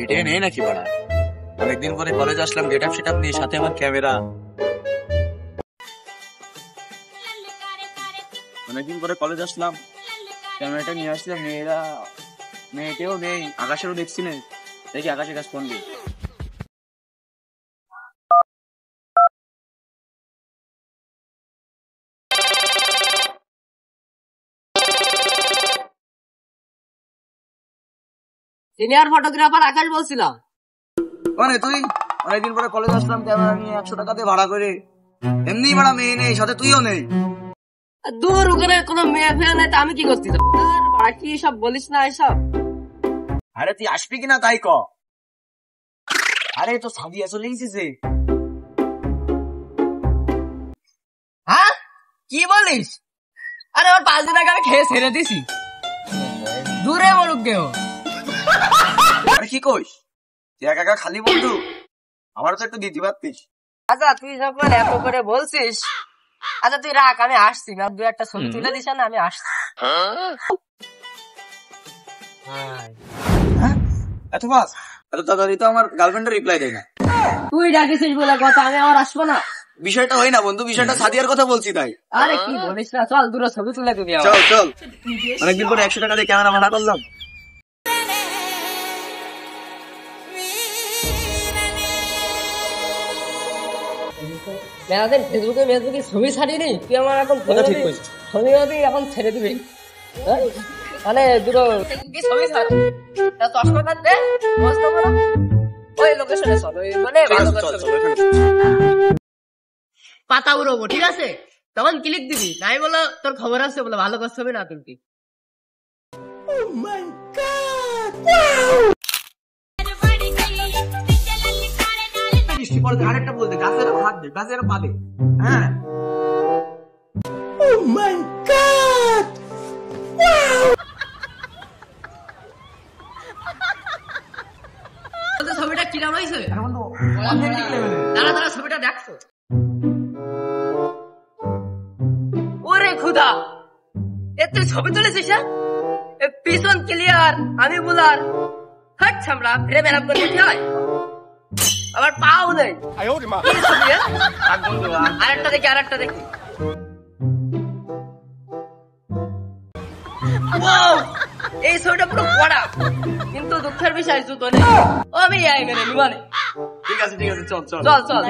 এটাই নেই নাকি বাড়া? অনেকদিন পরে কলেজ আসলাম, গেট আপ সেট আপ নিয়ে, সাথে আমার ক্যামেরা। অনেকদিন পরে কলেজ আসলাম, ক্যামেরাটা নিয়ে আসলাম। মেয়েটাও নেই, আকাশেরও দেখছি না। দেখি আকাশের কাছে ফোন দিই। সিনিয়র ফটোগ্রাফার আকাশ বলছিলাম। মানে তুই? অনেকদিন পরে কলেজ আসলাম, ক্যামেরা নিয়ে 100 টাকা দিয়ে ভাড়া করে। এমনি ভাড়া মেয়ে নেই, সাথে তুইও নেই। দূর ওখানে কোনো মেয়ে ফেয়ে নাই, আমি কি করছি? কি সব বলিস না এসব। আরে তুই আসবি কিনা তাই ক। আরে তো সাদিয়া চলে গেছিস। হ্যাঁ কি বলিস? আরে ওর 5 দিন আগে আমি খেয়ে ছেড়ে দিছি। দূরে মরুক কেউ। আরে কি কইস? তুই একা একা খালি বন্ধু, আমারও তো একটু দিতে পারতিস। আচ্ছা তুই যখন এত করে বলছিস, আচ্ছা তুই রাখ, আমি আসছি। আর 2-1টা ছবি তুলে দিস না, আমি আসছি। এত ফাস, এত তাড়াতাড়ি তো আমার গার্লফ্রেন্ডের রিপ্লাই দেয় না। তুই ডাকিছিস বলে কথা, আমি আমার আসবো না। বিষয়টা হয় না বন্ধু, বিষয়টা সাদিয়ার কথা বলছি তাই। আরে কি বলিস না, চল দূরে ছবি তুলে দিবি। চল চল, অনেকদিন পরে 100 টাকা দিয়ে ক্যামেরা ভাড়া করলাম। মেলাদিন ফেসবুকে ছবি ছাড়িনি, তুই আমার এখন ঠিক কইছিস। ছবি এখন ছেড়ে দিবি। মানে দুটো ছবি ছাড়, চশমা কাটবে মস্ত বড়, ওই লোকেশনে চল, ওই মানে পাতা উড়বো, ঠিক আছে? তখন ক্লিক দিবি, নাই বলো তোর খবর আছে বলে ভালো করতে হবে না তুলবি। আরেকটা বলতে, গাছের হাত দে, গাছের পা দে। হ্যাঁ ছবিটা কিরাম হয়েছে? দাঁড়া ছবিটা দেখছো? ওরে খুদা, এত ছবি তুলেছিস? পিছন ক্লিয়ার, আমি বুলার। হাট ছামড়া, ফিরে মেরাম করে দিতে হয়। আবার পাও নেই। আরেকটা দেখি। এই ছবিটা পুরো পড়া, কিন্তু দুঃখের বিষয় জুতো নেই। আমি মানে ঠিক আছে, চল চল চল।